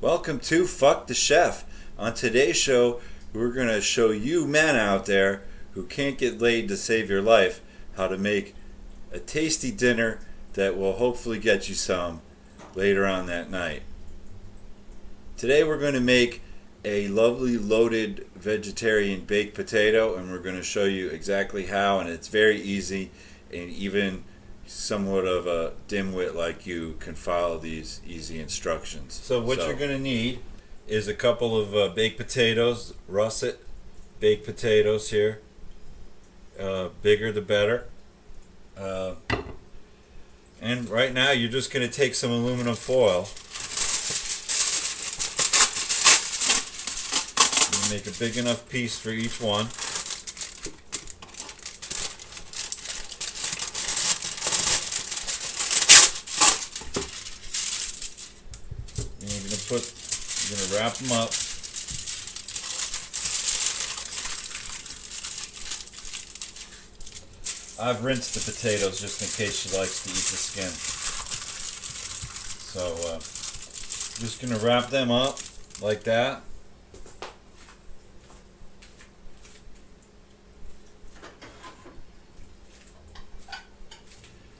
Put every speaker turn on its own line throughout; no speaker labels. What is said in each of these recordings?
Welcome to Fuck the Chef. On today's show, we're going to show you men out there who can't get laid to save your life how to make a tasty dinner that will hopefully get you some later on that night. Today we're going to make a lovely loaded vegetarian baked potato, and we're going to show you exactly how, and it's very easy, and even somewhat of a dimwit like you can follow these easy instructions. So what you're going to need is a couple of baked potatoes, russet baked potatoes here. Bigger the better. And right now you're just going to take some aluminum foil. You make a big enough piece for each one. You're gonna wrap them up. I've rinsed the potatoes just in case she likes to eat the skin. So, just gonna wrap them up like that.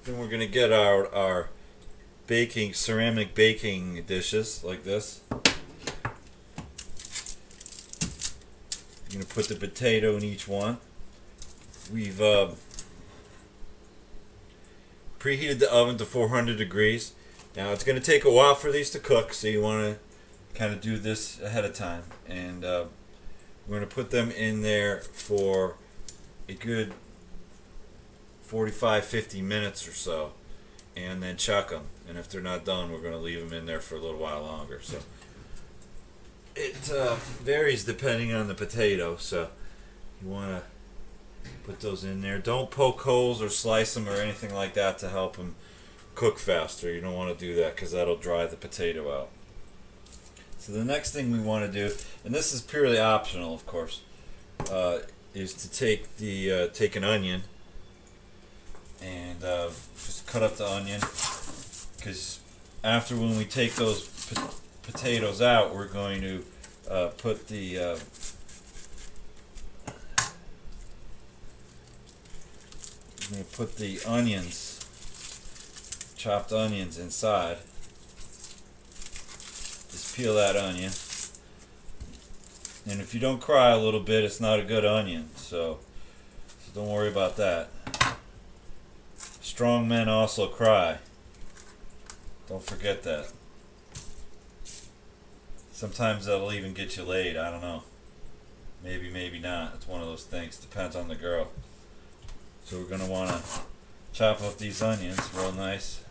Then we're gonna get our ceramic baking dishes like this. You're going to put the potato in each one. We've preheated the oven to 400 degrees. Now it's going to take a while for these to cook, so you want to kind of do this ahead of time. And we're going to put them in there for a good 45-50 minutes or so, and then chuck them. And if they're not done, we're going to leave them in there for a little while longer. So it varies depending on the potato. So you want to put those in there. Don't poke holes or slice them or anything like that to help them cook faster. You don't want to do that because that'll dry the potato out. So the next thing we want to do, and this is purely optional, of course, is to take an onion and just cut up the onion. Because after, when we take those potatoes out, we're going to put the onions, chopped onions, inside. Just peel that onion, and if you don't cry a little bit, it's not a good onion. So don't worry about that. Strong men also cry. Don't forget that. Sometimes that'll even get you laid. I don't know. Maybe, maybe not. It's one of those things. Depends on the girl. So we're going to want to chop up these onions real nice.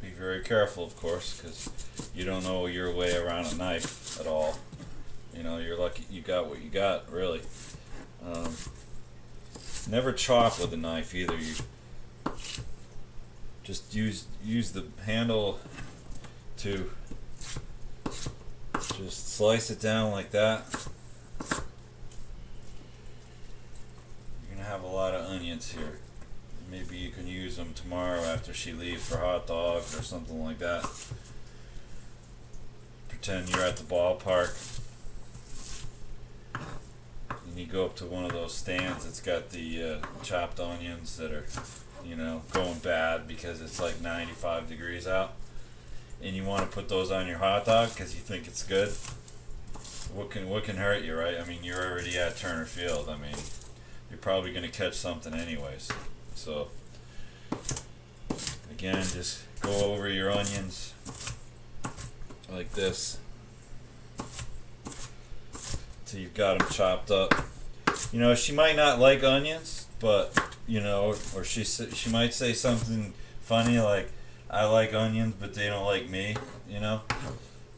Be very careful, of course, because you don't know your way around a knife at all. You know, you're lucky you got what you got, really. Never chop with a knife either. You just use the handle to just slice it down like that. You're gonna have a lot of onions here. Maybe you can use them tomorrow after she leaves for hot dogs or something like that. Pretend you're at the ballpark. You go up to one of those stands that's got the chopped onions that are, going bad because it's like 95 degrees out, and you want to put those on your hot dog because you think it's good. What can hurt you, right? I mean, you're already at Turner Field. I mean, you're probably going to catch something anyways. So again, just go over your onions like this till you've got them chopped up. She might not like onions, but or she might say something funny like, "I like onions, but they don't like me."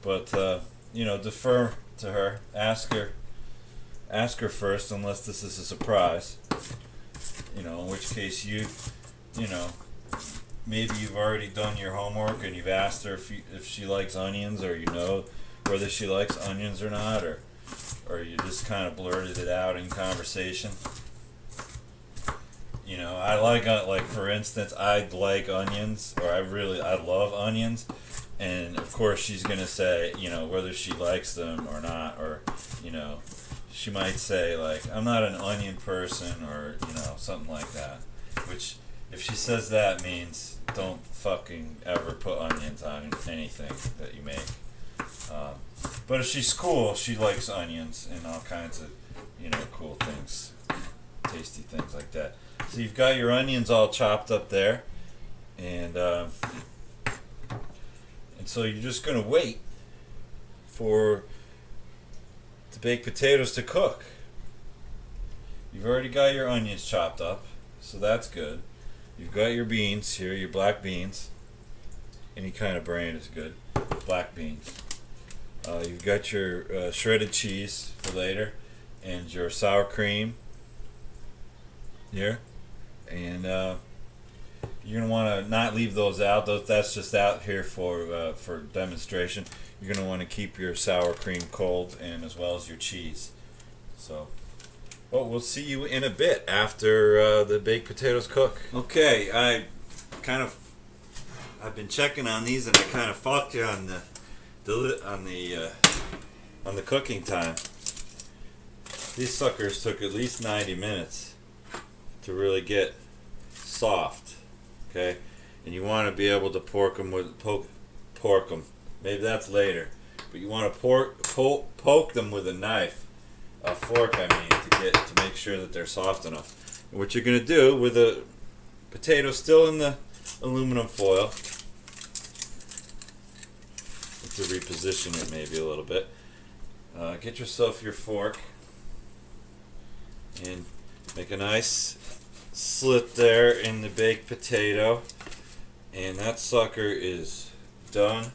But defer to her. Ask her first, unless this is a surprise. In which case maybe you've already done your homework and you've asked her if she likes onions, or whether she likes onions or not, or or you just kind of blurted it out in conversation. You know, I like for instance, I like onions, or I love onions, and of course she's gonna say, you know, whether she likes them or not, or, you know, she might say like, I'm not an onion person, or, you know, something like that. Which, if she says that, means don't fucking ever put onions on anything that you make. But if she's cool, she likes onions and all kinds of, you know, cool things, tasty things like that. So you've got your onions all chopped up there, and so you're just gonna wait for the baked potatoes to cook. You've already got your onions chopped up, so that's good. You've got your beans here, your black beans. Any kind of brand is good. Black beans. You've got your shredded cheese for later, and your sour cream here. And you're gonna want to not leave those out. That's just out here for demonstration. You're gonna want to keep your sour cream cold, and as well as your cheese. So, well, we'll see you in a bit after the baked potatoes cook. Okay, I've been checking on these, and I kind of fucked you on the cooking time. These suckers took at least 90 minutes to really get soft. Okay, and you want to be able to pork them. Maybe that's later, but you want to poke them with a knife, a fork. I mean, to make sure that they're soft enough. And what you're gonna do with the potato still in the aluminum foil, to reposition it maybe a little bit. Get yourself your fork and make a nice slit there in the baked potato, and that sucker is done.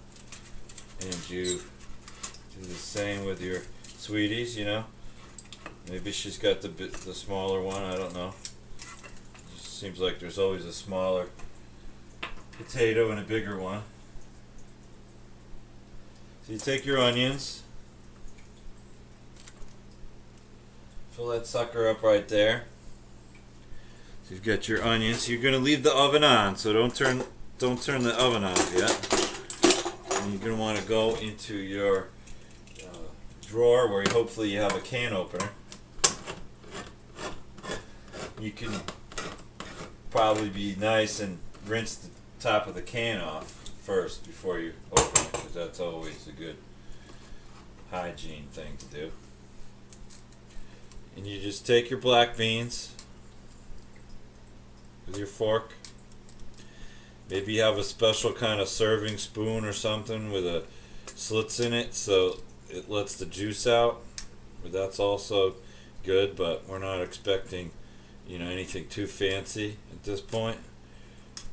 And you do the same with your sweeties, you know. Maybe she's got the smaller one, I don't know. It just seems like there's always a smaller potato and a bigger one. So you take your onions, fill that sucker up right there. So you've got your onions. You're gonna leave the oven on, so don't turn the oven on yet. And you're gonna want to go into your drawer where hopefully you have a can opener. You can probably be nice and rinse the top of the can off first before you open it, because that's always a good hygiene thing to do. And you just take your black beans with your fork. Maybe you have a special kind of serving spoon or something with a slits in it so it lets the juice out. But that's also good, but we're not expecting, you know, anything too fancy at this point.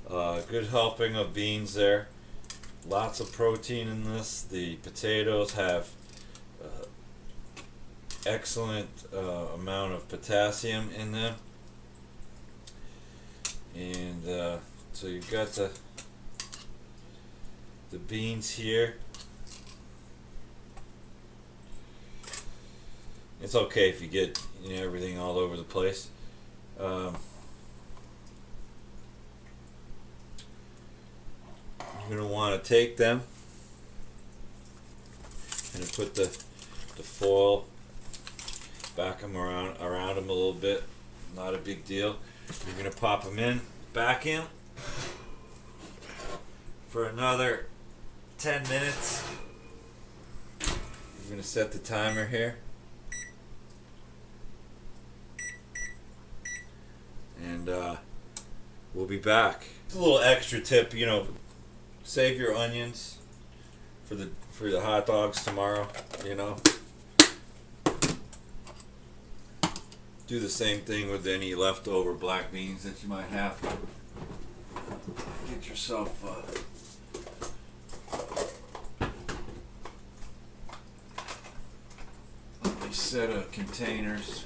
Good helping of beans there. Lots of protein in this. The potatoes have excellent amount of potassium in them. And so you've got the beans here. It's okay if you get, you know, everything all over the place. You're going to want to take them and put the foil back them around them a little bit. Not a big deal. You're going to pop them back in for another 10 minutes. You're going to set the timer here. And we'll be back. A little extra tip, you know, save your onions for the hot dogs tomorrow, you know. Do the same thing with any leftover black beans that you might have. Get yourself a set of containers.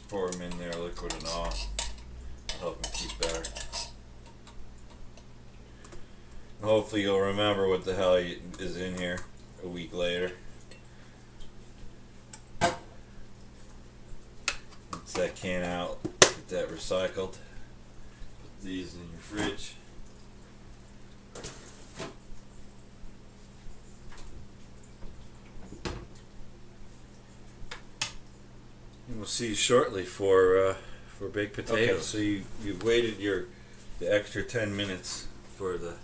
Pour them in there, liquid and all. Help them keep better. Hopefully you'll remember what the hell is in here a week later. Rinse that can out, get that recycled. Put these in your fridge. And we'll see you shortly for baked potatoes. Okay, so you've waited the extra 10 minutes for the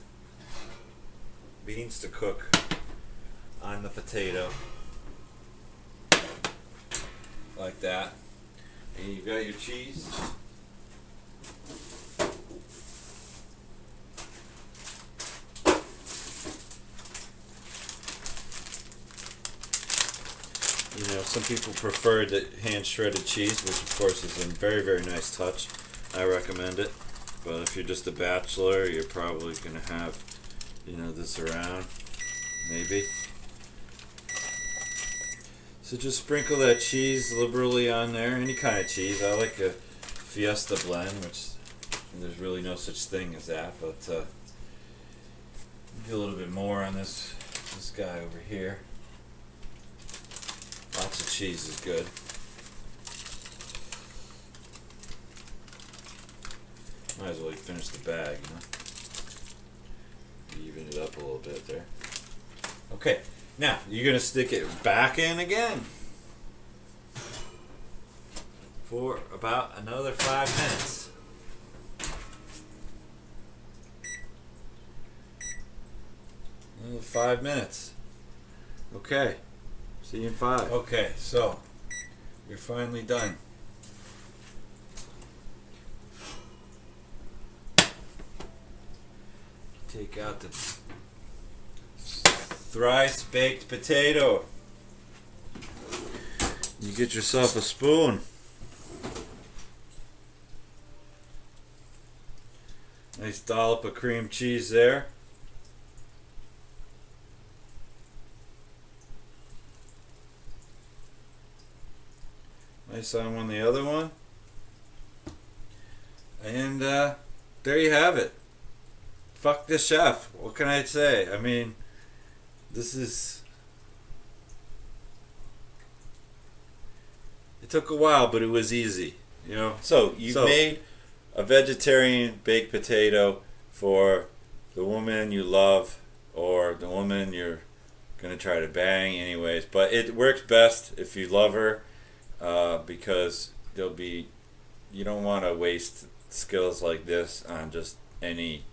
beans to cook on the potato like that, and you got your cheese. You know, some people prefer the hand shredded cheese, which of course is a very, very nice touch. I recommend it. But if you're just a bachelor, you're probably gonna have, you know, this around, maybe. So just sprinkle that cheese liberally on there, any kind of cheese. I like a Fiesta blend, which there's really no such thing as that, but do a little bit more on this guy over here. Lots of cheese is good. Might as well finish the bag, you know. Even it up a little bit there. Okay, now you're gonna stick it back in again for about another 5 minutes. Another 5 minutes. Okay. See you in 5. Okay, so you're finally done. Take out the thrice baked potato. You get yourself a spoon. Nice dollop of cream cheese there. Nice on the other one. And there you have it. Fuck the chef. What can I say? I mean, this is... It took a while, but it was easy. You know? So, you made a vegetarian baked potato for the woman you love or the woman you're going to try to bang anyways. But it works best if you love her. Because you don't want to waste skills like this on just any,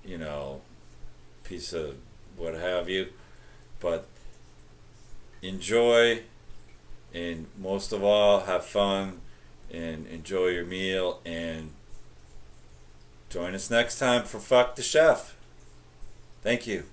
you know, piece of what have you, but enjoy, and most of all have fun and enjoy your meal, and join us next time for Fuck the Chef. Thank you.